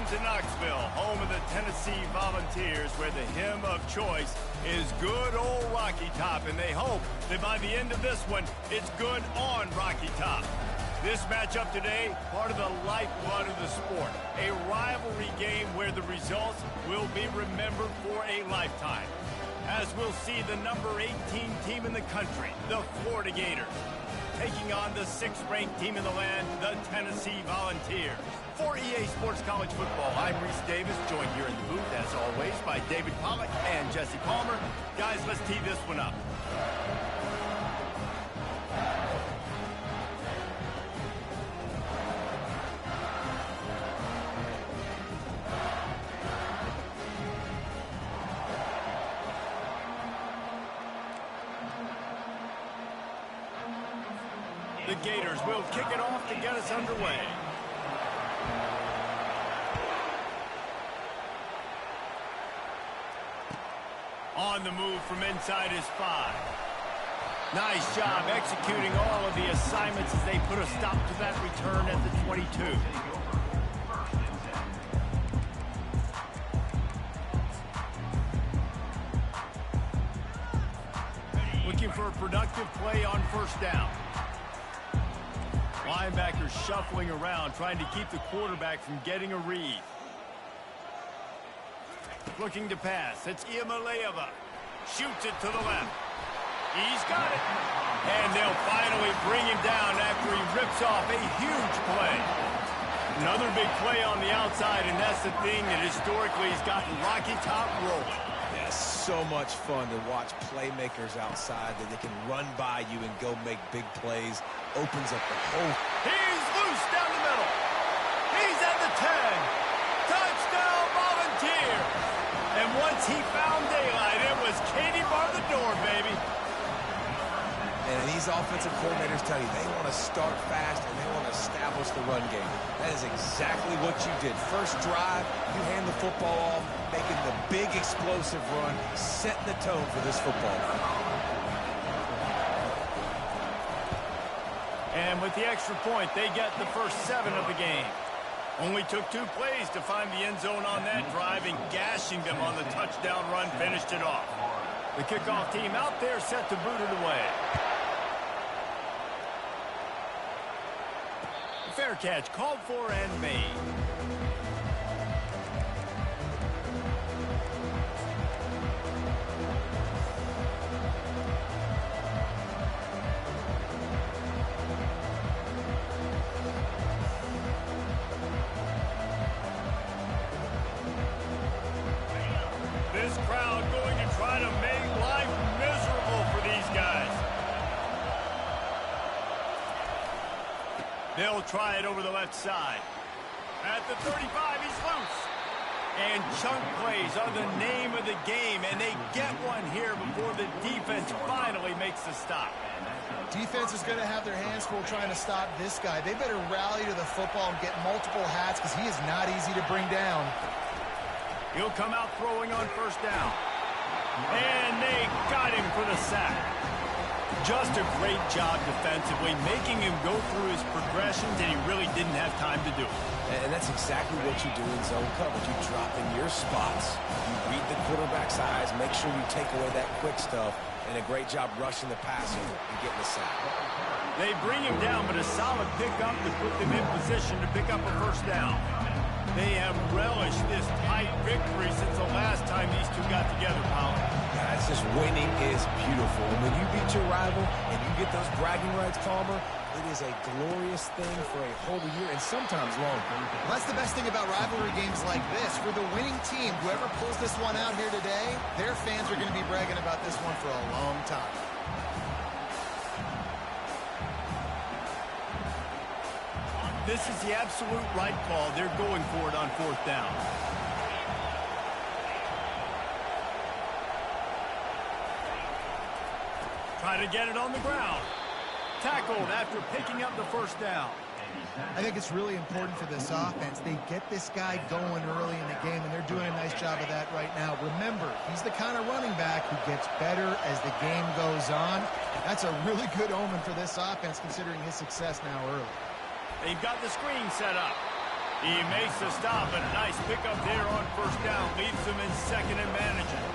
Welcome to Knoxville, home of the Tennessee Volunteers, where the hymn of choice is good old Rocky Top, and they hope that by the end of this one, it's good on Rocky Top. This matchup today, part of the lifeblood of the sport, a rivalry game where the results will be remembered for a lifetime. As we'll see the number 18 team in the country, the Florida Gators, taking on the 6th-ranked team in the land, the Tennessee Volunteers. For EA Sports College Football, I'm Reese Davis, joined here in the booth, as always, by David Pollack and Jesse Palmer. Guys, let's tee this one up. The Gators will kick it off to get us underway. On the move from inside his 5. Nice job executing all of the assignments as they put a stop to that return at the 22. Looking for a productive play on first down. Linebackers shuffling around, trying to keep the quarterback from getting a read. Looking to pass. It's Iamaleava. Shoots it to the left. He's got it. And they'll finally bring him down after he rips off a huge play. Another big play on the outside, and that's the thing that historically has gotten Rocky Top rolling. Yeah, so much fun to watch playmakers outside that they can run by you and go make big plays. Opens up the whole. He's loose down the middle. He's at the 10. Touchdown Volunteer. And once he found daylight, it was Katie bar the door, baby. And these offensive coordinators tell you they want to start fast and they want to establish the run game. That is exactly what you did. First drive, you hand the football off, making the big explosive run, setting the tone for this football. And with the extra point, they get the first 7 of the game. Only took 2 plays to find the end zone on that drive, and gashing them on the touchdown run finished it off. The kickoff team out there set to boot it away. Fair catch called for and made. This crowd going to try to make life miserable for these guys. They'll try it over the left side. At the 35, he's loose. And chunk plays are the name of the game, and they get one here before the defense finally makes the stop. Defense is going to have their hands full trying to stop this guy. They better rally to the football and get multiple hats because he is not easy to bring down. He'll come out throwing on first down. And they got him for the sack. Just a great job defensively, making him go through his progressions, and he really didn't have time to do it. And that's exactly what you do in zone coverage. You drop in your spots, you read the quarterback's eyes, make sure you take away that quick stuff, and a great job rushing the passer and getting the sack. They bring him down, but a solid pickup to put them in position to pick up a first down. They have relished this tight victory since the last time these two got together, Pollard. Guys, just winning is beautiful. And when you beat your rival and you get those bragging rights, Palmer, it is a glorious thing for a whole year and sometimes longer. Well, that's the best thing about rivalry games like this. For the winning team, whoever pulls this one out here today, their fans are going to be bragging about this one for a long time. This is the absolute right call. They're going for it on fourth down. Try to get it on the ground. Tackled after picking up the first down. I think it's really important for this offense. They get this guy going early in the game, and they're doing a nice job of that right now. Remember, he's the kind of running back who gets better as the game goes on. That's a really good omen for this offense, considering his success now early. They've got the screen set up. He makes the stop, but a nice pickup there on first down. Leaves them in second and managing.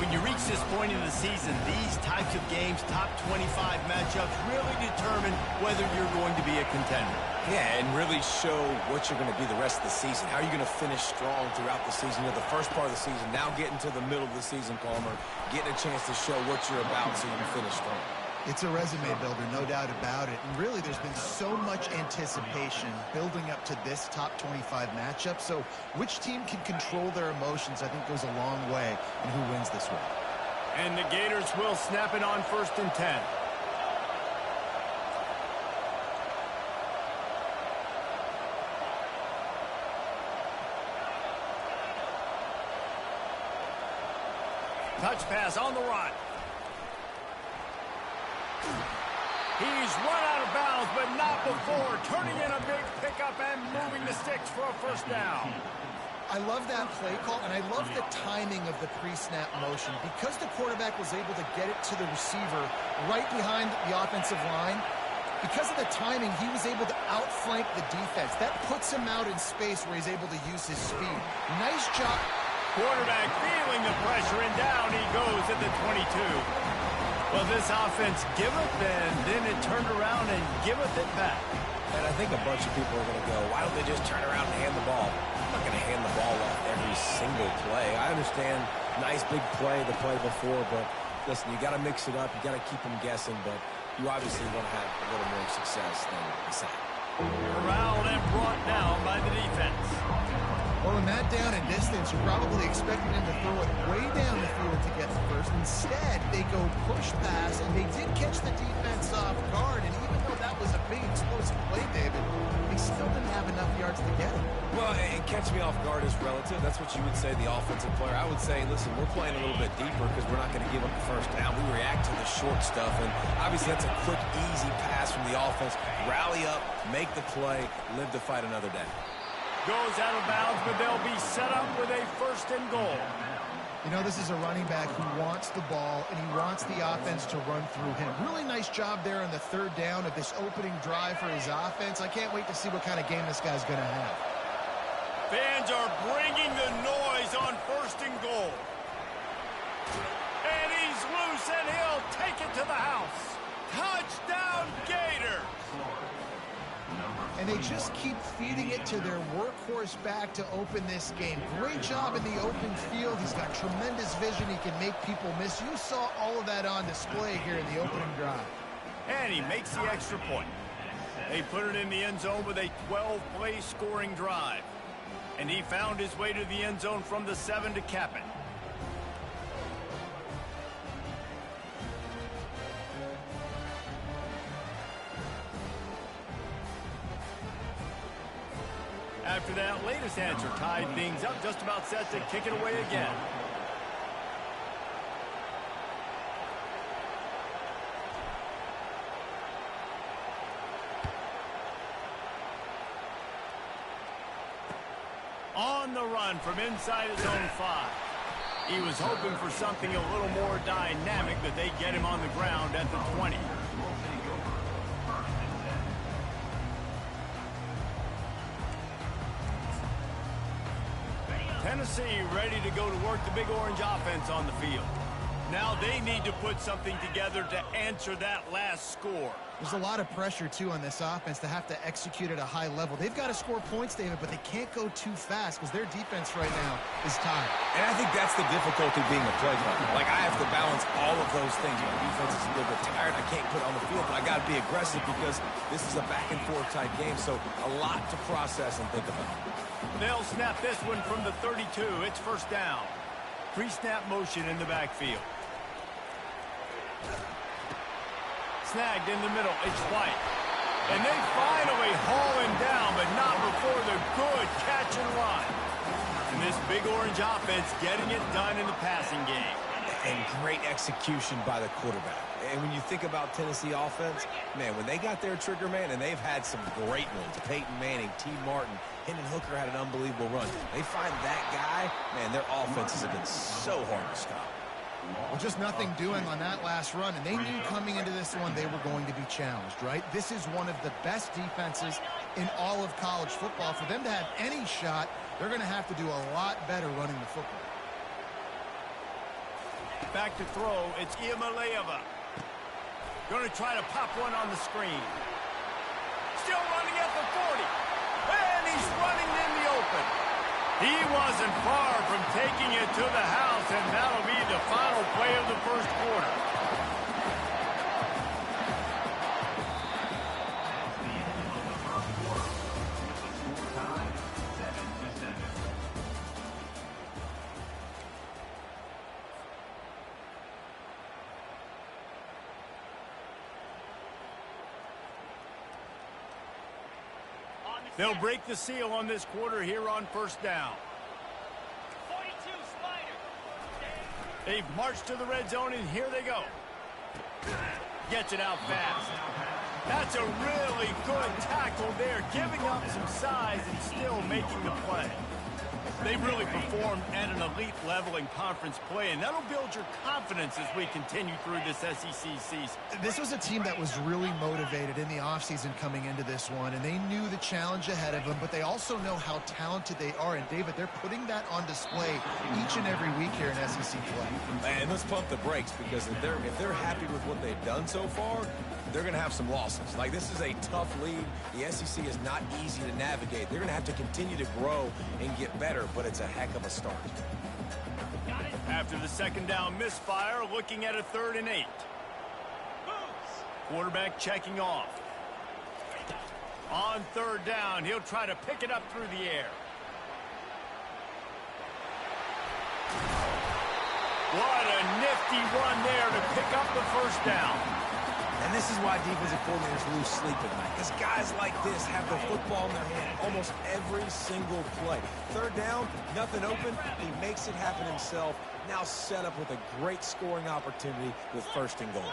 When you reach this point in the season, these types of games, top 25 matchups, really determine whether you're going to be a contender. Yeah, and really show what you're going to be the rest of the season. How are you going to finish strong throughout the season? You know, the first part of the season, now getting to the middle of the season, Palmer, getting a chance to show what you're about so you can finish strong. It's a resume builder, no doubt about it. And really, there's been so much anticipation building up to this top 25 matchup. So which team can control their emotions, I think, goes a long way in who wins this one. And the Gators will snap it on 1st and 10. Touch pass on the run. He's run out of bounds, but not before turning in a big pickup and moving the sticks for a first down. I love that play call, and I love the timing of the pre-snap motion. Because the quarterback was able to get it to the receiver right behind the offensive line, because of the timing, he was able to outflank the defense. That puts him out in space where he's able to use his speed. Nice job. Quarterback feeling the pressure, and down he goes at the 22. Well, this offense giveth and then it turned around and giveth it back. And I think a bunch of people are going to go, why don't they just turn around and hand the ball? I'm not going to hand the ball off every single play. I understand nice big play the play before, but listen, you got to mix it up. You got to keep them guessing, but you obviously want to have a little more success than the sack. Corralled and brought down by the defense. Well, in that down and distance, you're probably expecting him to throw it way down the field to get the first. Instead, they go push pass, and they did catch the defense off guard. And even though that was a big explosive play, David, they still didn't have enough yards to get him. Well, and catch me off guard is relative. That's what you would say, the offensive player. I would say, listen, we're playing a little bit deeper because we're not going to give up the first down. We react to the short stuff, and obviously that's a quick, easy pass from the offense. Rally up, make the play, live to fight another day. Goes out of bounds, but they'll be set up with a 1st and goal. You know, this is a running back who wants the ball, and he wants the offense to run through him. Really nice job there on the 3rd down of this opening drive for his offense. I can't wait to see what kind of game this guy's going to have. Fans are bringing the noise on 1st and goal. And he's loose, and he'll take it to the house. Touchdown, Gators! And they just keep feeding it to their workhorse back to open this game. Great job in the open field. He's got tremendous vision. He can make people miss. You saw all of that on display here in the opening drive. And he makes the extra point. They put it in the end zone with a 12-play scoring drive. And he found his way to the end zone from the 7 to cap it. After that latest answer tied things up, just about set to kick it away again. On the run from inside his own 5. He was hoping for something a little more dynamic, but they get him on the ground at the 20. Tennessee ready to go to work the Big Orange offense on the field. Now they need to put something together to answer that last score. There's a lot of pressure, too, on this offense to have to execute at a high level. They've got to score points, David, but they can't go too fast because their defense right now is tired. And I think that's the difficulty being a play caller. Like, I have to balance all of those things. My defense is a little bit tired. I can't put it on the field, but I got to be aggressive because this is a back-and-forth type game, so a lot to process and think about. They'll snap this one from the 32. It's 1st down. Pre-snap motion in the backfield. Snagged in the middle. It's White. And they finally haul him down, but not before the good catch and run. And this Big Orange offense getting it done in the passing game. And great execution by the quarterback. And when you think about Tennessee offense, man, when they got their trigger man, and they've had some great ones, Peyton Manning, T. Martin, Hendon Hooker had an unbelievable run. They find that guy, man, their offenses have been so hard to stop. Well, just nothing doing on that last run, and they knew coming into this one they were going to be challenged, right? This is one of the best defenses in all of college football. For them to have any shot, they're going to have to do a lot better running the football. Back to throw, it's Iamaleava. Going to try to pop one on the screen. Still running at the 40. And he's running in the open. He wasn't far from taking it to the house, and that'll be the final play of the first quarter. They'll break the seal on this quarter here on first down. 42 Spider. They've marched to the red zone, and here they go. Gets it out fast. That's a really good tackle there, giving up some size and still making the play. They really performed at an elite level in conference play, and that'll build your confidence as we continue through this SEC season. This was a team that was really motivated in the offseason coming into this one, and they knew the challenge ahead of them, but they also know how talented they are. And, David, they're putting that on display each and every week here in SEC play. And let's pump the brakes, because if they're happy with what they've done so far, they're going to have some losses. Like, this is a tough league. The SEC is not easy to navigate. They're going to have to continue to grow and get better, but it's a heck of a start. After the second down misfire, looking at a 3rd and 8. Quarterback checking off. On 3rd down, he'll try to pick it up through the air. What a nifty run there to pick up the first down. And this is why defensive coordinators lose sleep at night, because guys like this have the football in their hand almost every single play. 3rd down, nothing open, he makes it happen himself. Now set up with a great scoring opportunity with 1st and goal.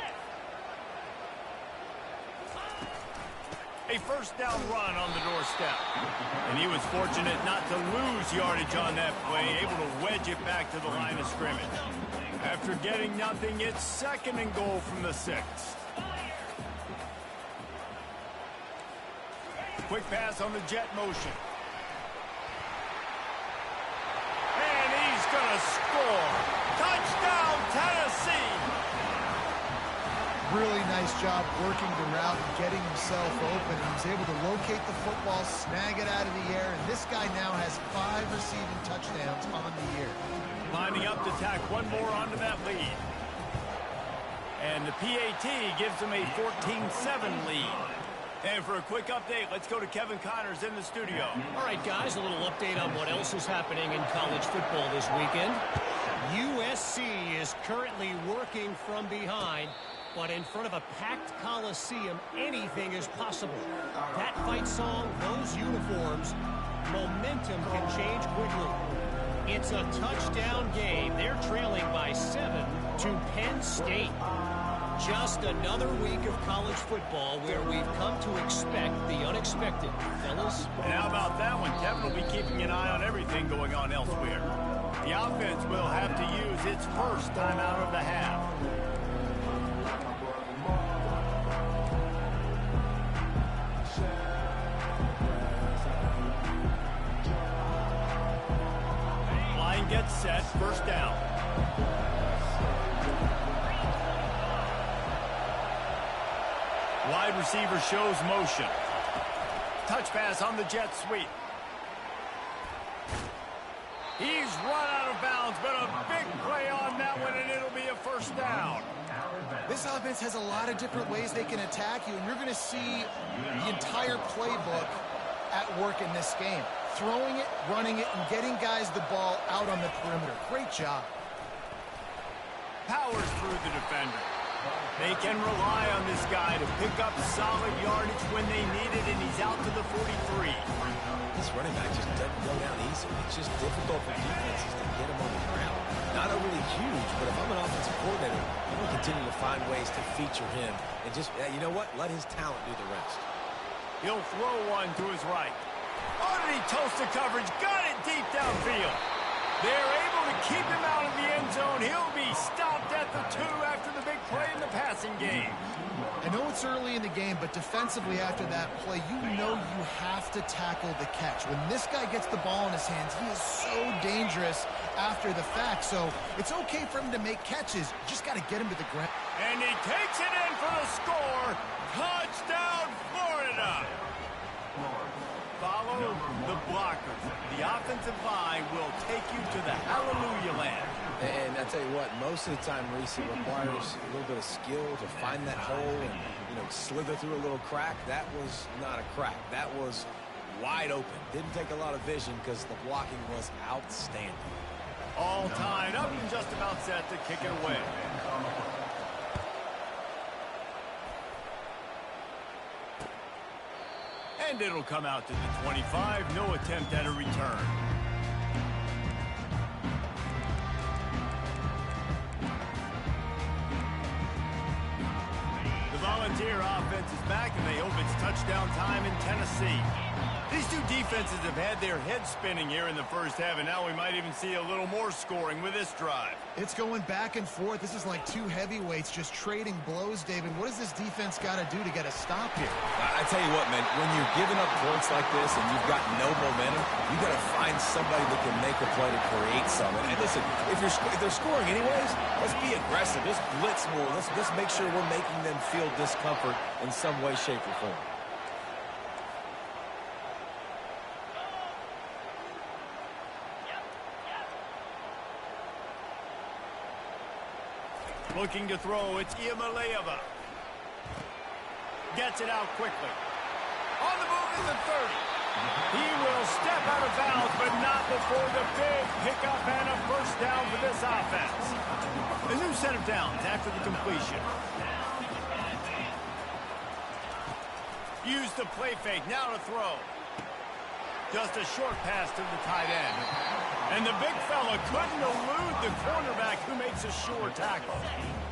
A first down run on the doorstep. And he was fortunate not to lose yardage on that play, able to wedge it back to the line of scrimmage. After getting nothing, it's 2nd and goal from the 6. Quick pass on the jet motion. And he's going to score. Touchdown, Tennessee! Really nice job working the route and getting himself open. He was able to locate the football, snag it out of the air, and this guy now has 5 receiving touchdowns on the year. Lining up to tack one more onto that lead. And the PAT gives him a 14-7 lead. And for a quick update, let's go to Kevin Connors in the studio. All right, guys, a little update on what else is happening in college football this weekend. USC is currently working from behind, but in front of a packed Coliseum, anything is possible. That fight song, those uniforms, momentum can change quickly. It's a touchdown game. They're trailing by 7 to Penn State. Just another week of college football where we've come to expect the unexpected, fellas. And how about that one? Kevin will be keeping an eye on everything going on elsewhere. The offense will have to use its first timeout of the half. Line gets set, first down. Wide receiver shows motion. Touch pass on the jet sweep. He's run out of bounds, but a big play on that one, and it'll be a first down. This offense has a lot of different ways they can attack you, and you're going to see the entire playbook at work in this game. Throwing it, running it, and getting guys the ball out on the perimeter. Great job. Powers through the defender. They can rely on this guy to pick up solid yardage when they need it, and he's out to the 43. This running back just doesn't go down easy. It's just difficult for defenses to get him on the ground. Not overly huge, but if I'm an offensive coordinator, I'm going to continue to find ways to feature him. And just, you know what? Let his talent do the rest. He'll throw one to his right. Oh, did he toast the coverage? Got it deep downfield. They're able to keep him out of the end zone. He'll be stopped at the 2 after the big play in the passing game. I know it's it's early in the game, but defensively after that play, you know you have to tackle the catch. When this guy gets the ball in his hands, he is so dangerous after the fact. So it's okay for him to make catches. You just got to get him to the ground. And he takes it in for the score. Touchdown, Florida. Follow the blockers. The offensive line will take you to the hallelujah land. And I tell you what, most of the time, Reese, it requires a little bit of skill to find that hole and, slither through a little crack. That was not a crack. That was wide open. Didn't take a lot of vision because the blocking was outstanding. All tied up and just about set to kick it away. And it'll come out to the 25. No attempt at a return. The Volunteer offense is back, and they hope it's touchdown time in Tennessee. These two defenses have had their heads spinning here in the first half, and now we might even see a little more scoring with this drive. It's going back and forth. This is like two heavyweights just trading blows, David. What does this defense got to do to get a stop here? I tell you what, man, when you're giving up points like this and you've got no momentum, you got to find somebody that can make a play to create something. And listen, if they're scoring anyways, let's be aggressive. Let's blitz more. Let's make sure we're making them feel discomfort in some way, shape, or form. Looking to throw, it's Iamaleava. Gets it out quickly. On the move is the 30. He will step out of bounds, but not before the big pickup and a first down for this offense. A new set of downs after the completion. Use the play fake, now to throw. Just a short pass to the tight end. And the big fella couldn't elude the cornerback who makes a sure tackle.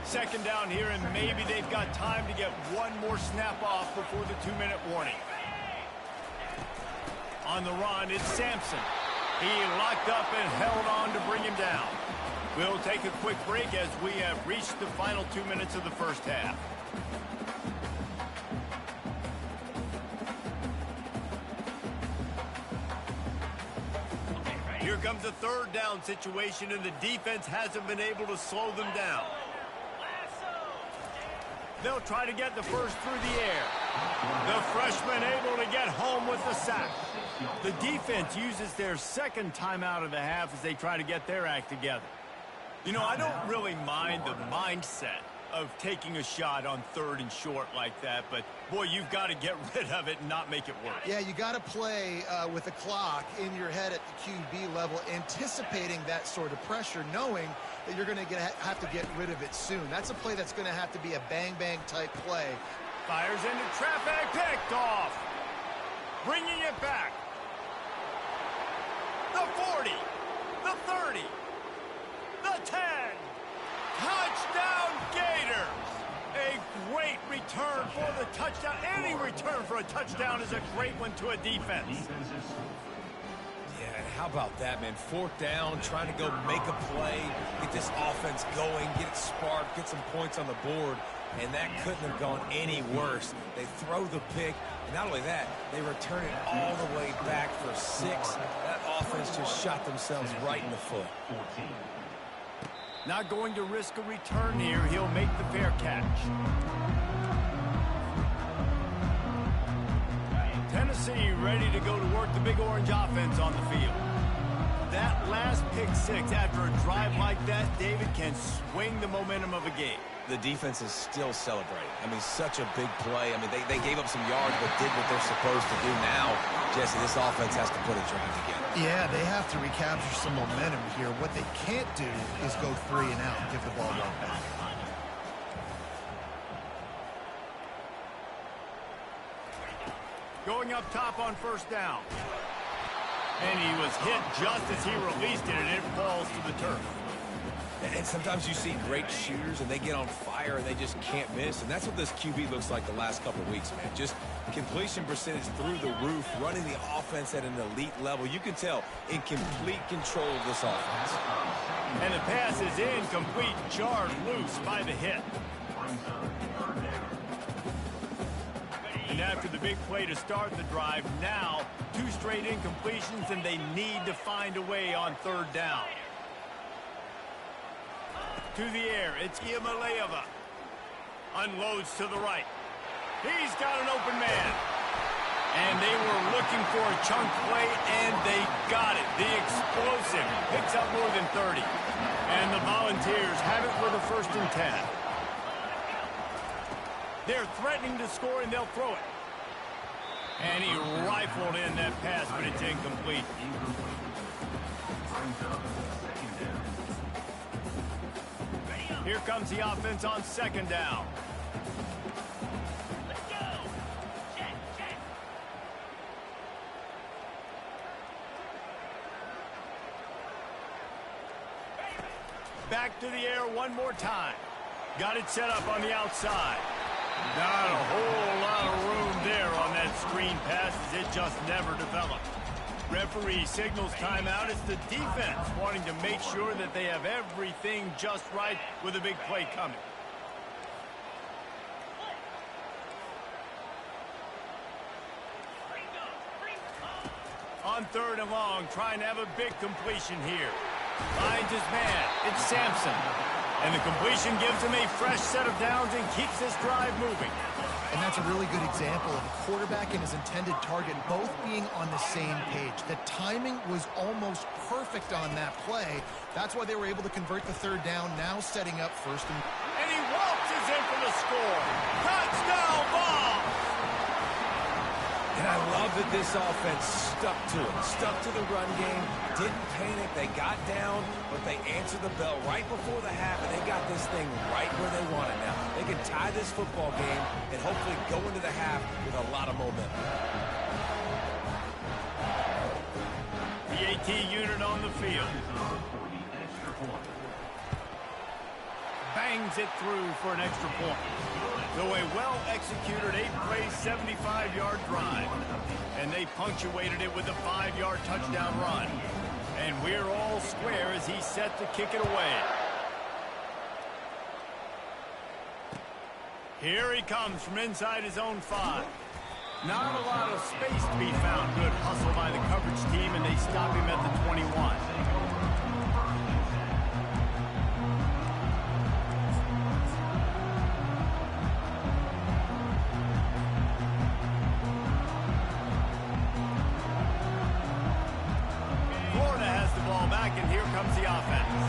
Second down here, and maybe they've got time to get one more snap off before the 2-minute warning. On the run, it's Sampson. He locked up and held on to bring him down. We'll take a quick break as we have reached the final 2 minutes of the first half. Here comes a third down situation, and the defense hasn't been able to slow them down. They'll try to get the first through the air. The freshman able to get home with the sack. The defense uses their second timeout of the half as they try to get their act together. I don't really mind the mindset of taking a shot on third and short like that, but boy, you've got to get rid of it and not make it work. Yeah, you got to play with the clock in your head at the QB level, anticipating that sort of pressure, knowing that you're going to have to get rid of it soon. That's a play that's going to have to be a bang-bang type play. Fires into traffic, picked off. Bringing it back. The 40, the 30, the 10. Touchdown, Gators! A great return for the touchdown. Any return for a touchdown is a great one to a defense. Yeah, how about that, man? Fourth down, trying to go make a play, get this offense going, get it sparked, get some points on the board, and that couldn't have gone any worse. They throw the pick, and not only that, they return it all the way back for 6. That offense just shot themselves right in the foot. Not going to risk a return here. He'll make the fair catch. Tennessee ready to go to work the Big Orange offense on the field. That last pick six after a drive like that, David, can swing the momentum of a game. The defense is still celebrating. I mean, such a big play. I mean, they gave up some yards but did what they're supposed to do. Now, Jesse, this offense has to put a drive together. Yeah, they have to recapture some momentum here. What they can't do is go 3 and out and give the ball right back. Going up top on first down. And he was hit just as he released it, and it falls to the turf. And sometimes you see great shooters, and they get on fire, and they just can't miss. And that's what this QB looks like the last couple of weeks, man. Just completion percentage through the roof, running the offense at an elite level. You can tell in complete control of this offense. And the pass is incomplete, jarred loose by the hit. And after the big play to start the drive, now 2 straight incompletions, and they need to find a way on 3rd down. To the air, it's Iamaleava. Unloads to the right. He's got an open man. And they were looking for a chunk play, and they got it. The explosive picks up more than 30. And the Volunteers have it with a 1st and 10. They're threatening to score, and they'll throw it. And he rifled in that pass, but it's incomplete. Here comes the offense on 2nd down. Let's go. Check, check. Back to the air one more time. Got it set up on the outside. Not a whole lot of room there on that screen pass, as it just never developed. Referee signals timeout. It's the defense wanting to make sure that they have everything just right with a big play coming. On 3rd and long, trying to have a big completion here. Finds his man. It's Sampson. And the completion gives him a fresh set of downs and keeps this drive moving. And that's a really good example of a quarterback and his intended target both being on the same page. The timing was almost perfect on that play. That's why they were able to convert the 3rd down, now setting up 1st and... And he waltzes in for the score. Touchdown ball! And I love that this offense stuck to it, stuck to the run game, didn't panic, they got down, but they answered the bell right before the half, and they got this thing right where they want it now. They can tie this football game and hopefully go into the half with a lot of momentum. The AT unit on the field. Bangs it through for an extra point. So a well-executed 8-play, 75-yard drive. And they punctuated it with a 5-yard touchdown run. And we're all square as he's set to kick it away. Here he comes from inside his own 5. Not a lot of space to be found. Good hustle by the coverage team, and they stop him at the 21. And here comes the offense.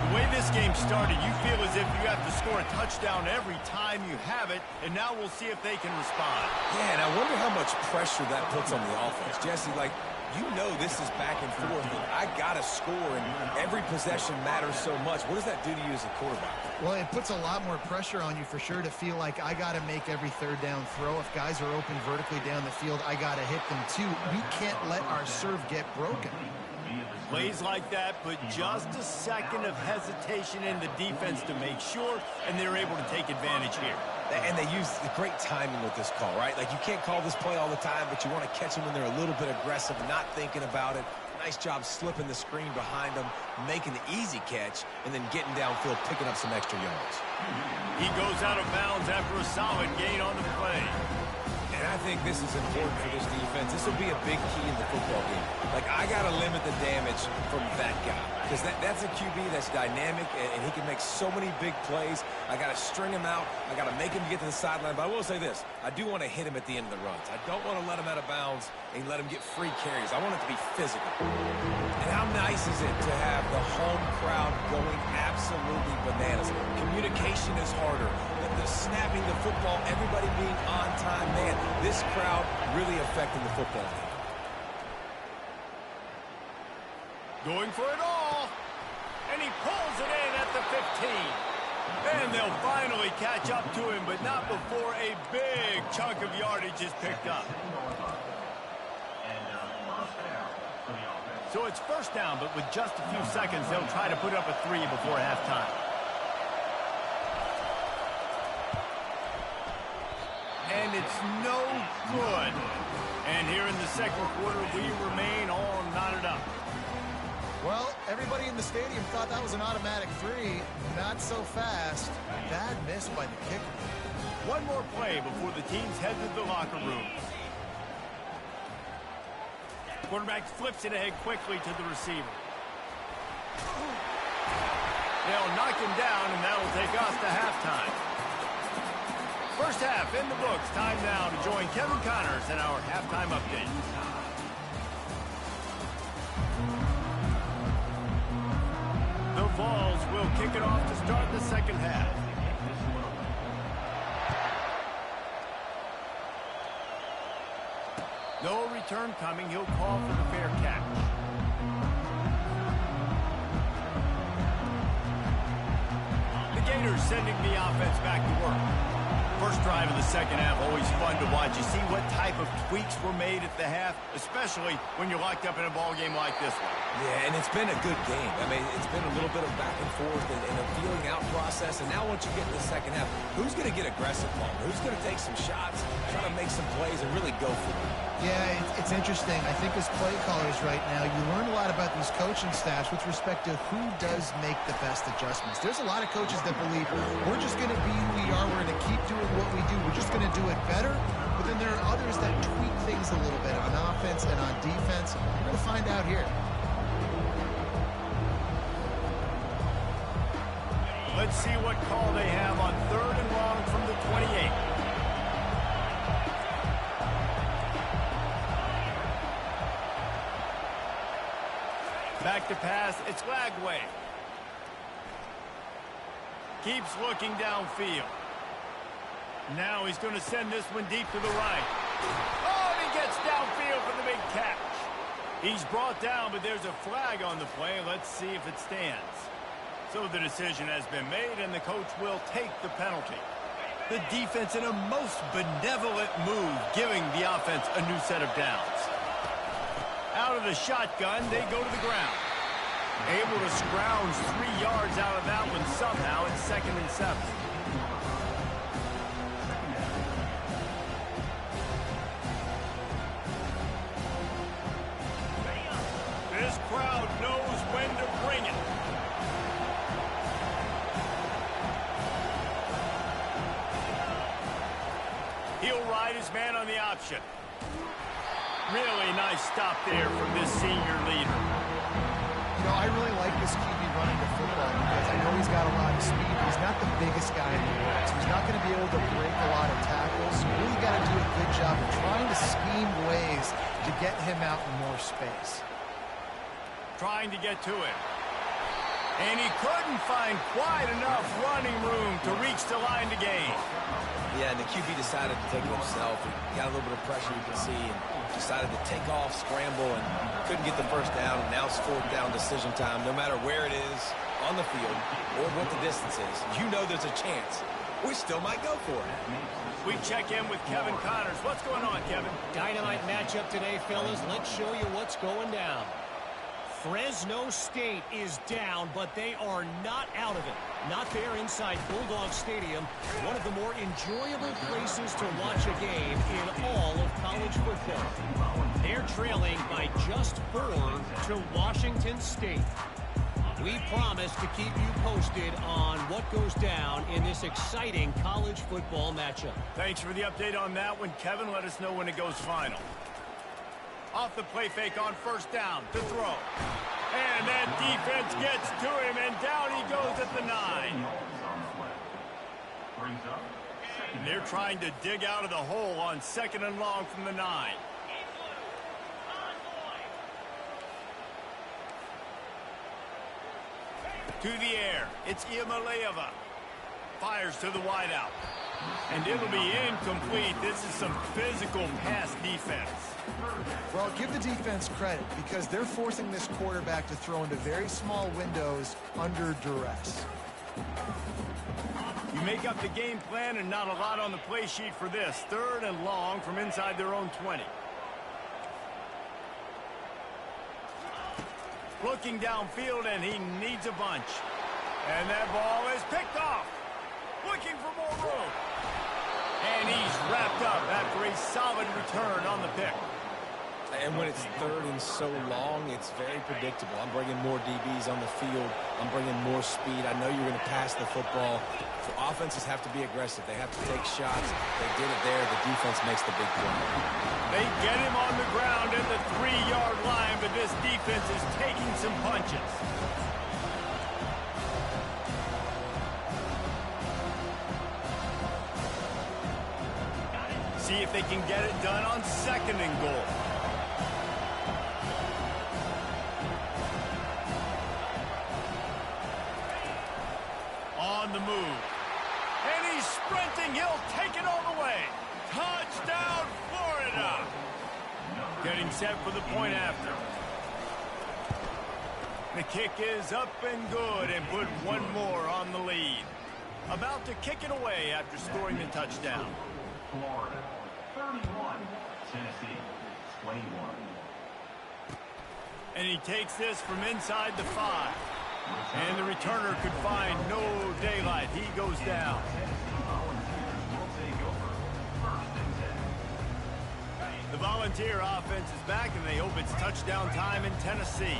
The way this game started, you feel as if you have to score a touchdown every time you have it, and now we'll see if they can respond. Yeah, and I wonder how much pressure that puts on the offense. Jesse, like, you know this is back and forth, and I got to score, and every possession matters so much. What does that do to you as a quarterback? Well, it puts a lot more pressure on you for sure to feel like I got to make every 3rd down throw. If guys are open vertically down the field, I got to hit them too. We can't let our serve get broken. Plays like that, but just a second of hesitation in the defense to make sure, and they're able to take advantage here. And they use the great timing with this call, right? Like, you can't call this play all the time, but you want to catch them when they're a little bit aggressive, not thinking about it. Nice job slipping the screen behind them, making the easy catch, and then getting downfield, picking up some extra yards. He goes out of bounds after a solid gain on the play. And I think this is important for this defense. This will be a big key in the football game. Like, I got to limit the damage from that guy. Because that's a QB that's dynamic, and he can make so many big plays. I got to string him out. I got to make him get to the sideline. But I will say this. I do want to hit him at the end of the runs. I don't want to let him out of bounds and let him get free carries. I want it to be physical. And how nice is it to have the home crowd going absolutely bananas? Communication is harder. The snapping the football, everybody being on time. Man, this crowd really affecting the football game. Going for it all. And he pulls it in at the 15. And they'll finally catch up to him, but not before a big chunk of yardage is picked up. So it's 1st down, but with just a few seconds, they'll try to put up a 3 before halftime. And it's no good. And here in the 2nd quarter, we remain all knotted up. Well, everybody in the stadium thought that was an automatic three. Not so fast. Bad miss by the kicker. One more play before the teams head to the locker rooms. Quarterback flips it ahead quickly to the receiver. They'll knock him down, and that'll take us to halftime. First half in the books. Time now to join Kevin Connors in our halftime update. The Vols will kick it off to start the second half. No return coming. He'll call for the fair catch. The Gators sending the offense back to work. First drive of the second half, always fun to watch. You see what type of tweaks were made at the half, especially when you're locked up in a ball game like this one. Yeah, and it's been a good game. I mean, it's been a little bit of back and forth and a feeling out process. And now once you get in the second half, who's going to get aggressive, Paul? Who's going to take some shots, try to make some plays, and really go for it? Yeah, it's interesting. I think as play callers right now, you learn a lot about these coaching staffs with respect to who does make the best adjustments. There's a lot of coaches that believe we're just going to be who we are. We're going to keep doing what we do. We're just going to do it better. But then there are others that tweak things a little bit on offense and on defense. We're going to find out here. Let's see what call they have on 3rd and long from the 28. Back to pass, it's Lagway. Keeps looking downfield. Now he's going to send this one deep to the right. Oh, and he gets downfield for the big catch. He's brought down, but there's a flag on the play. Let's see if it stands. So the decision has been made, and the coach will take the penalty. The defense in a most benevolent move, giving the offense a new set of downs. Out of the shotgun, they go to the ground. Able to scrounge 3 yards out of that one somehow. It's 2nd and 7. This crowd knows when to bring it. He'll ride his man on the option. Really nice stop there from this senior leader. You know, I really like this QB running the football because I know he's got a lot of speed, but he's not the biggest guy in the world. So he's not going to be able to break a lot of tackles. So you really got to do a good job of trying to scheme ways to get him out in more space. Trying to get to it. And he couldn't find quite enough running room to reach the line to gain. Yeah, and the QB decided to take it himself. He got a little bit of pressure, you can see, and decided to take off, scramble, and couldn't get the first down. And now it's 4th down decision time. No matter where it is on the field or what the distance is, you know there's a chance. We still might go for it. We check in with Kevin Connors. What's going on, Kevin? Dynamite matchup today, fellas. Let's show you what's going down. Fresno State is down, but they are not out of it. Not there inside Bulldog Stadium, one of the more enjoyable places to watch a game in all of college football. They're trailing by just 4 to Washington State. We promise to keep you posted on what goes down in this exciting college football matchup. Thanks for the update on that one, Kevin. Let us know when it goes final. Off the play fake on 1st down to throw. And that defense gets to him, and down he goes at the 9. And they're trying to dig out of the hole on 2nd and long from the 9. To the air, it's Iamaleava. Fires to the wideout. And it'll be incomplete. This is some physical pass defense. Well, give the defense credit because they're forcing this quarterback to throw into very small windows under duress. You make up the game plan and not a lot on the play sheet for this. 3rd and long from inside their own 20. Looking downfield, and he needs a bunch. And that ball is picked off. Looking for more room. And he's wrapped up after a solid return on the pick. And when it's third and so long, it's very predictable. I'm bringing more DBs on the field. I'm bringing more speed. I know you're going to pass the football. So offenses have to be aggressive. They have to take shots. They did it there. The defense makes the big play. They get him on the ground at the 3-yard line, but this defense is taking some punches. See if they can get it done on 2nd and goal. On the move. And he's sprinting. He'll take it all the way. Touchdown, Florida. Getting set for the point after. The kick is up and good and put one more on the lead. About to kick it away after scoring the touchdown. Florida 31, Tennessee 21. And he takes this from inside the 5. And the returner could find no daylight. He goes down. The Volunteer offense is back, and they hope it's touchdown time in Tennessee.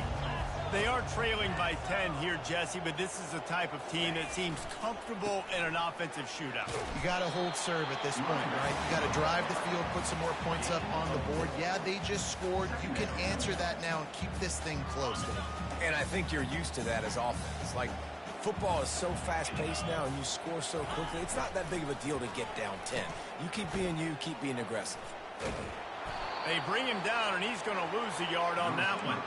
They are trailing by 10 here, Jesse, but this is the type of team that seems comfortable in an offensive shootout. You got to hold serve at this point, right? You got to drive the field, put some more points up on the board. Yeah, they just scored. You can answer that now and keep this thing close. And I think you're used to that as offense. Like, football is so fast-paced now, and you score so quickly. It's not that big of a deal to get down 10. You keep being you, keep being aggressive. They bring him down, and he's going to lose a yard on that one.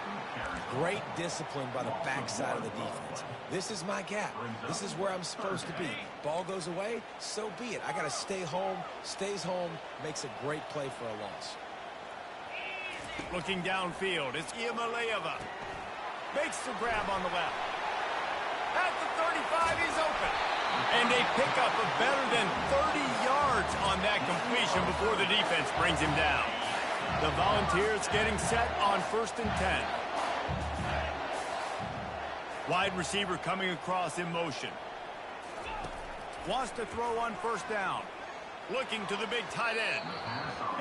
Great discipline by the backside of the defense. This is my gap. This is where I'm supposed to be. Ball goes away, so be it. I got to stay home. Stays home, makes a great play for a loss. Looking downfield, it's Iamaleava. Makes the grab on the left. At the 35, he's open. And they pick up a better than 30 yards on that completion before the defense brings him down. The Volunteers getting set on 1st and 10. Wide receiver coming across in motion. Wants to throw on 1st down. Looking to the big tight end.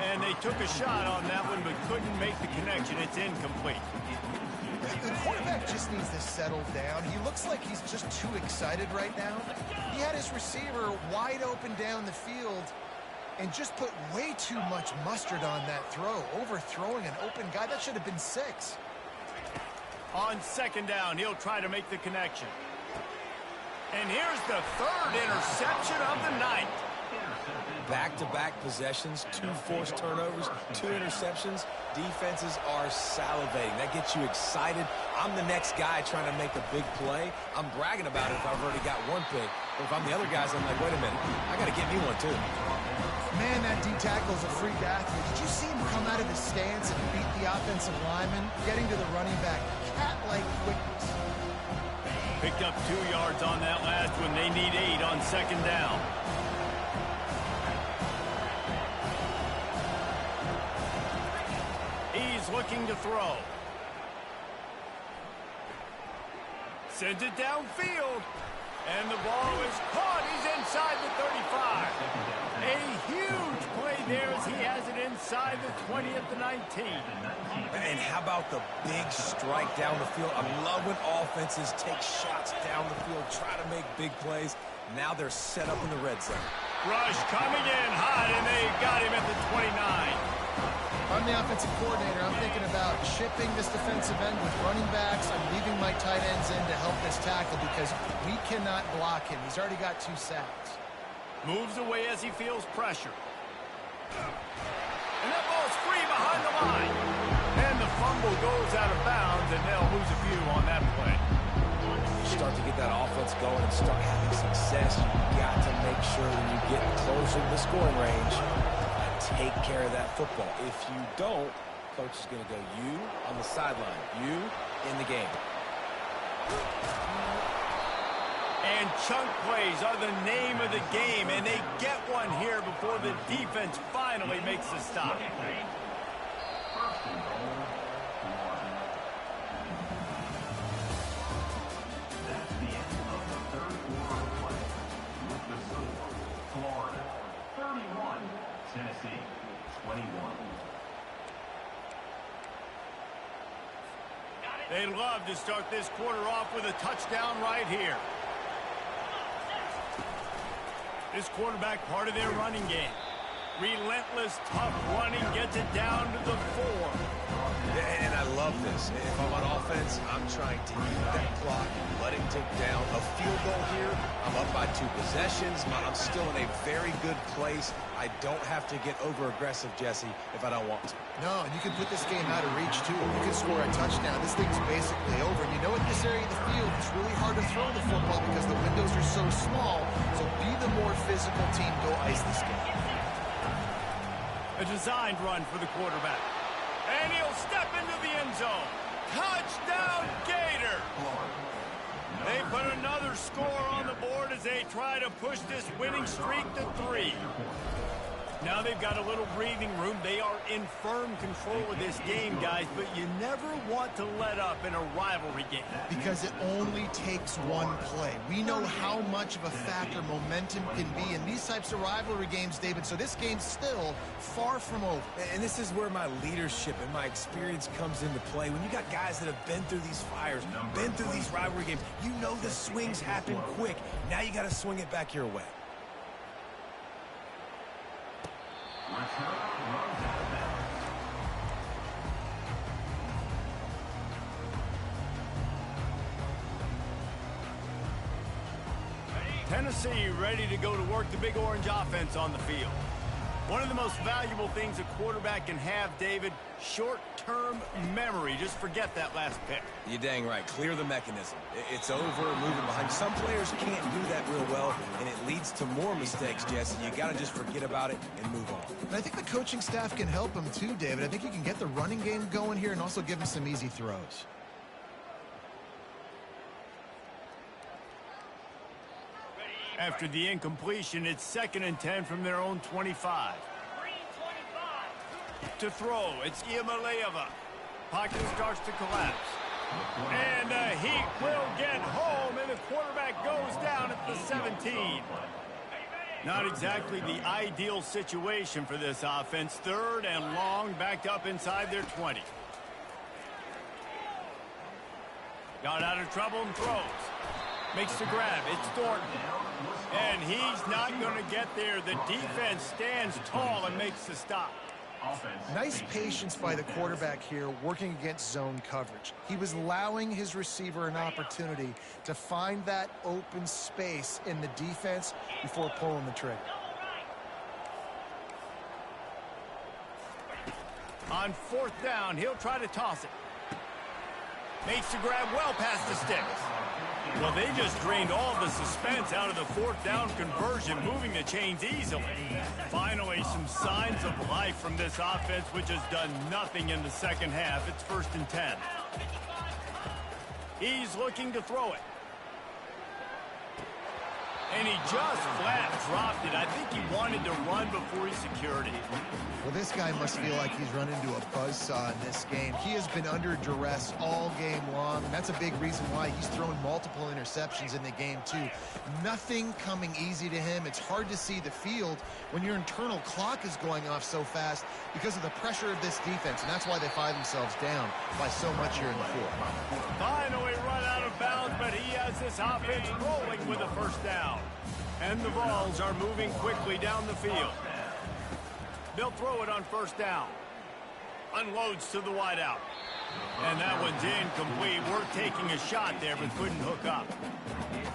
And they took a shot on that one but couldn't make the connection. It's incomplete. The quarterback just needs to settle down. He looks like he's just too excited right now. He had his receiver wide open down the field and just put way too much mustard on that throw, overthrowing an open guy. That should have been 6. On 2nd down, he'll try to make the connection. And here's the 3rd interception of the night. Back-to-back possessions, 2 forced turnovers, 2 interceptions. Defenses are salivating. That gets you excited. I'm the next guy trying to make a big play. I'm bragging about it if I've already got one pick. But if I'm the other guys, I'm like, wait a minute, I got to get me one too. Man, that D-tackle is a freak athlete. Did you see him come out of his stance and beat the offensive lineman, getting to the running back? Cat-like quickness. Picked up 2 yards on that last one. They need 8 on 2nd down. He's looking to throw. Sends it downfield. And the ball is caught. He's inside the 35. A huge play there as he has it inside the 20 at the 19. And how about the big strike down the field? I love when offenses take shots down the field, try to make big plays. Now they're set up in the red zone. Rush coming in hot, and they got him at the 29. I'm the offensive coordinator. I'm thinking about shipping this defensive end with running backs. I'm leaving my tight ends in to help this tackle because we cannot block him. He's already got 2 sacks. Moves away as he feels pressure. And that ball's free behind the line. And the fumble goes out of bounds, and they'll lose a few on that play. Start to get that offense going and start having success. You got to make sure when you get closer to the scoring range, take care of that football. If you don't, coach is going to go you on the sideline, you in the game. And chunk plays are the name of the game, and they get one here before the defense finally makes the stop. Florida 31, Tennessee 21. They love to start this quarter off with a touchdown right here. This quarterback, part of their running game. Relentless, tough running, gets it down to the 4. And I love this. If I'm on offense, I'm trying to eat that clock, let it tick down. A field goal here, I'm up by 2 possessions. I'm still in a very good place. I don't have to get over-aggressive, Jesse, if I don't want to. No, and you can put this game out of reach, too. You can score a touchdown. This thing's basically over. And you know, in this area of the field, it's really hard to throw the football because the windows are so small. So be the more physical team. Go ice this game. A designed run for the quarterback. And he'll step into the end zone. Touchdown, Gator! They put another score on the board as they try to push this winning streak to 3. Now they've got a little breathing room. They are in firm control of this game, guys, but you never want to let up in a rivalry game. Because it only takes one play. We know how much of a factor momentum can be in these types of rivalry games, David, so this game's still far from over. And this is where my leadership and my experience comes into play. When you got guys that have been through these fires, been through these rivalry games, you know the swings happen quick. Now you got to swing it back your way. Tennessee ready to go to work, the Big Orange offense on the field. One of the most valuable things a quarterback can have, David, short-term memory. Just forget that last pick. You're dang right. Clear the mechanism. It's over, moving behind. Some players can't do that real well, and it leads to more mistakes, Jesse. You got to just forget about it and move on. And I think the coaching staff can help him too, David. I think you can get the running game going here and also give him some easy throws. After the incompletion, it's 2nd and 10 from their own 25. To throw, it's Iamaleava. Pocket starts to collapse. And he will get home, and the quarterback goes down at the 17. Not exactly the ideal situation for this offense. 3rd and long, backed up inside their 20. Got out of trouble and throws. Makes the grab. It's Thornton. And he's not going to get there. The defense stands tall and makes the stop. Nice patience by the quarterback here working against zone coverage. He was allowing his receiver an opportunity to find that open space in the defense before pulling the trigger. On 4th down, he'll try to toss it. Makes the grab well past the sticks. Well, they just drained all the suspense out of the 4th down conversion, moving the chains easily. Finally, some signs of life from this offense, which has done nothing in the second half. It's 1st and 10. He's looking to throw it. And he just flat dropped it. I think he wanted to run before he secured it. Well, this guy must feel like he's run into a buzzsaw in this game. He has been under duress all game long, and that's a big reason why he's thrown multiple interceptions in the game, too. Nothing coming easy to him. It's hard to see the field when your internal clock is going off so fast because of the pressure of this defense, and that's why they find themselves down by so much here in the 4th. Finally run out of bounds, but he has this offense rolling with a 1st down. And the Vols are moving quickly down the field. They'll throw it on 1st down. Unloads to the wideout. And that one's incomplete. Worth taking a shot there, but couldn't hook up.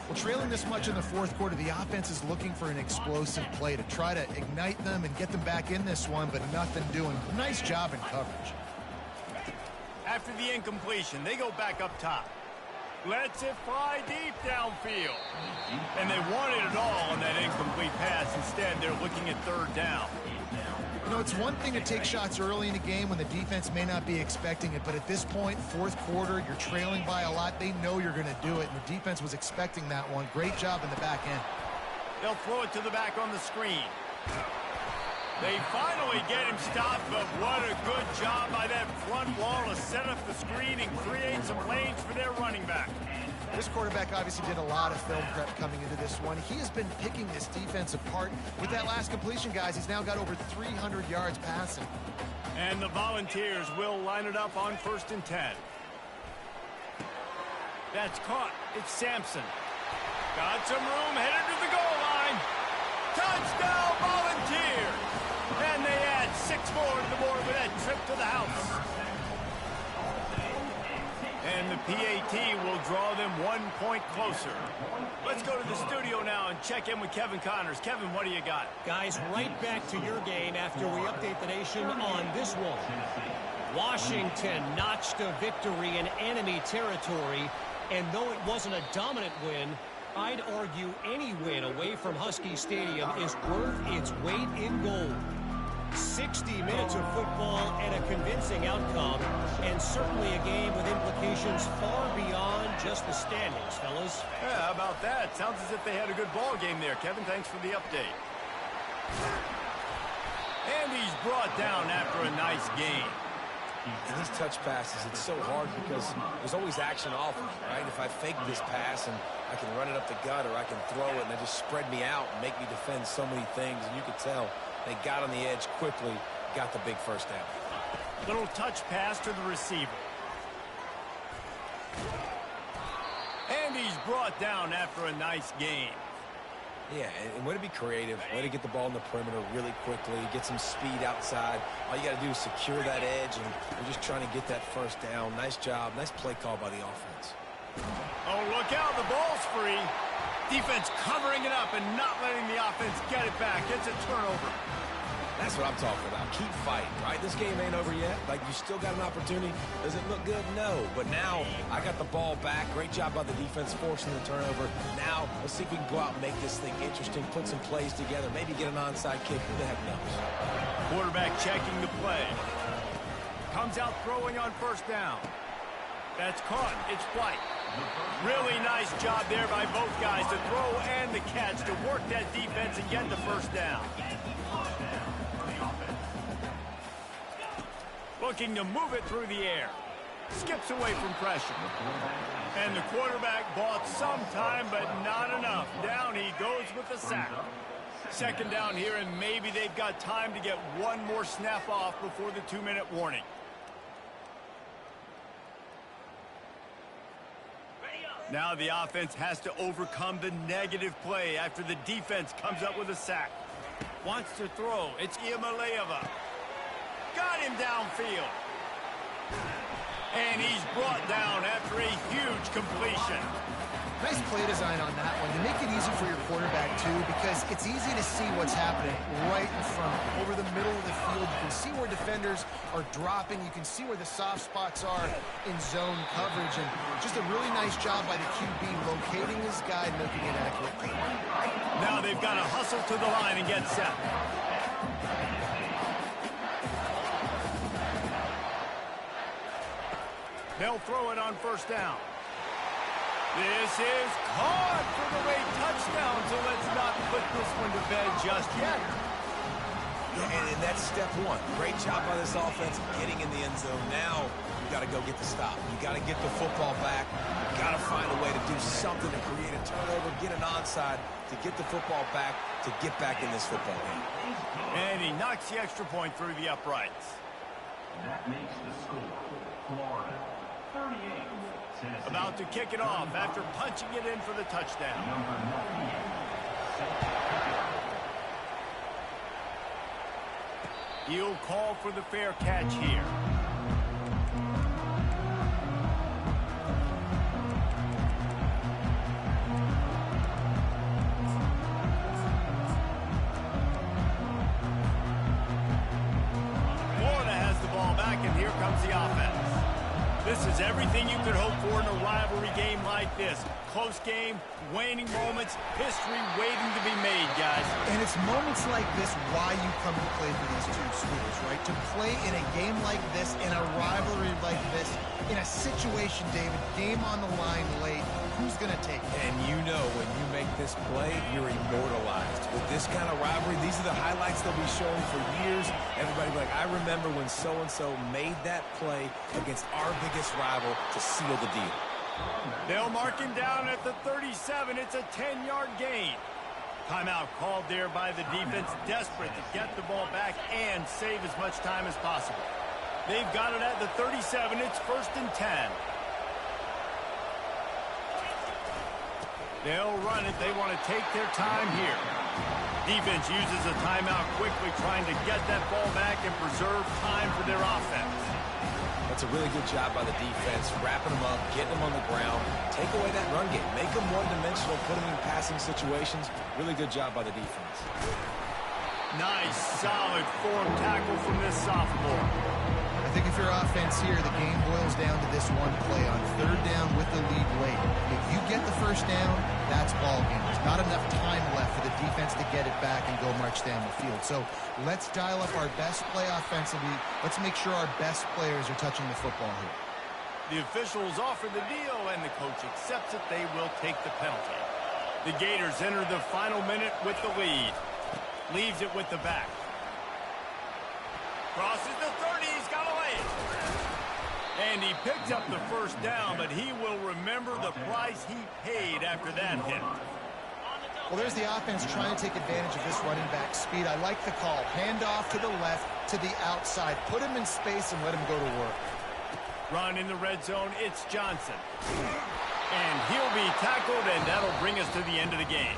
Well, trailing this much in the 4th quarter, the offense is looking for an explosive play to try to ignite them and get them back in this one, but nothing doing. Nice job in coverage. After the incompletion, they go back up top. Lets it fly deep downfield. And they wanted it all on that incomplete pass. Instead, they're looking at 3rd down. You know, it's one thing to take shots early in a game when the defense may not be expecting it, but at this point, 4th quarter, you're trailing by a lot. They know you're going to do it, and the defense was expecting that one. Great job in the back end. They'll throw it to the back on the screen. They finally get him stopped, but what a good job by that front wall to set up the screen and create some lanes for their running back. This quarterback obviously did a lot of film prep coming into this one. He has been picking this defense apart. With that last completion, guys, he's now got over 300 yards passing. And the Volunteers will line it up on 1st and 10. That's caught. It's Sampson. Got some room, headed to the goal line. Touchdown, Volunteers! And they add 6 more to the board with that trip to the house. And the PAT will draw them 1 point closer. Let's go to the studio now and check in with Kevin Connors. Kevin, what do you got? Guys, right back to your game after we update the nation on this one. Washington notched a victory in enemy territory, and though it wasn't a dominant win, I'd argue any win away from Husky Stadium is worth its weight in gold. 60 minutes of football and a convincing outcome, and certainly a game with implications far beyond just the standings, fellas. Yeah, how about that? Sounds as if they had a good ball game there. Kevin, thanks for the update. And he's brought down after a nice game. And these touch passes, it's so hard because there's always action off of it, right? If I fake this pass and I can run it up the gut or I can throw it and they just spread me out and make me defend so many things, and you could tell they got on the edge quickly, got the big first down. Little touch pass to the receiver. And he's brought down after a nice game. Yeah, and way to be creative, way to get the ball in the perimeter really quickly, get some speed outside. All you got to do is secure that edge, and we're just trying to get that first down. Nice job, nice play call by the offense. Oh, look out, the ball's free. Defense covering it up and not letting the offense get it back. It's a turnover. That's what I'm talking about. Keep fighting, right? This game ain't over yet. Like, you still got an opportunity. Does it look good? No. But now, I got the ball back. Great job by the defense forcing the turnover. Now, let's see if we can go out and make this thing interesting, put some plays together, maybe get an onside kick. Who the heck knows? Quarterback checking the play. Comes out throwing on first down. That's caught. It's White. Really nice job there by both guys to throw and the catch to work that defense and get the first down. Looking to move it through the air. Skips away from pressure. And the quarterback bought some time, but not enough. Down he goes with the sack. Second down here, and maybe they've got time to get one more snap off before the 2-minute warning. Now the offense has to overcome the negative play after the defense comes up with a sack. Wants to throw. It's Iamaleava. Got him downfield. And he's brought down after a huge completion. Nice play design on that one to make it easy for your quarterback, too, because it's easy to see what's happening right in front, over the middle of the field. You can see where defenders are dropping. You can see where the soft spots are in zone coverage. And just a really nice job by the QB locating his guy and making it accurate. Now they've got to hustle to the line and get set. They'll throw it on first down. This is caught for the late touchdown, so let's not put this one to bed just yet. Yeah, and that's step one. Great job by this offense getting in the end zone. Now you got to go get the stop. You got to get the football back. You got to find a way to do something to create a turnover, get an onside, to get the football back, to get back in this football game. And he knocks the extra point through the uprights. That makes the score Florida 38. Tennessee. About to kick it off after punching it in for the touchdown. Number 98. He'll call for the fair catch here. Florida has the ball back, and here comes the offense. This is everything you could hope for in a rivalry game like this. Close game, waning moments, history waiting to be made, guys. And it's moments like this why you come to play for these two schools, right? To play in a game like this, in a rivalry like this, in a situation, David, game on the line late, who's going to take it? And you know when you make this play, you're immortalized. With this kind of rivalry, these are the highlights they'll be showing for years. Everybody will be like, I remember when so-and-so made that play against our biggest rival to seal the deal. They'll mark him down at the 37. It's a 10-yard gain. Timeout called there by the defense, desperate to get the ball back and save as much time as possible. They've got it at the 37. It's 1st and 10. They'll run it. They want to take their time here. Defense uses a timeout quickly, trying to get that ball back and preserve time for their offense. That's a really good job by the defense, wrapping them up, getting them on the ground. Take away that run game. Make them one-dimensional, put them in passing situations. Really good job by the defense. Nice, solid form tackle from this sophomore. I think if you're offense here, the game boils down to this one play on third down with the lead late. If you get the first down, that's ball game. There's not enough time left for the defense to get it back and go march down the field. So let's dial up our best play offensively. Let's make sure our best players are touching the football here. The officials offer the deal, and the coach accepts it. They will take the penalty. The Gators enter the final minute with the lead. Leaves it with the back. Crosses the 30. He's got to lay it. And he picked up the first down, but he will remember the price he paid after that hit. Well, there's the offense trying to take advantage of this running back speed. I like the call. Hand off to the left, to the outside. Put him in space and let him go to work. Run in the red zone. It's Johnson. And he'll be tackled, and that'll bring us to the end of the game.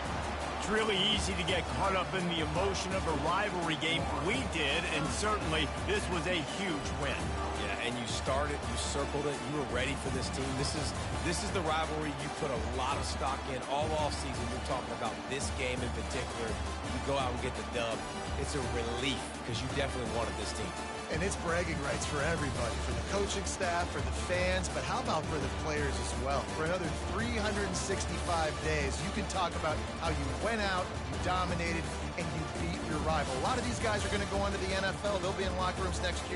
It's really easy to get caught up in the emotion of a rivalry game. We did, and certainly this was a huge win. Yeah, and you started, you circled it, you were ready for this team. This is the rivalry you put a lot of stock in all offseason. We're talking about this game in particular. You go out and get the dub. It's a relief because you definitely wanted this team. And it's bragging rights for everybody, for the coaching staff, for the fans, but how about for the players as well? For another 365 days, you can talk about how you went out, you dominated, and you beat your rival. A lot of these guys are going to go on to the NFL. They'll be in locker rooms next year.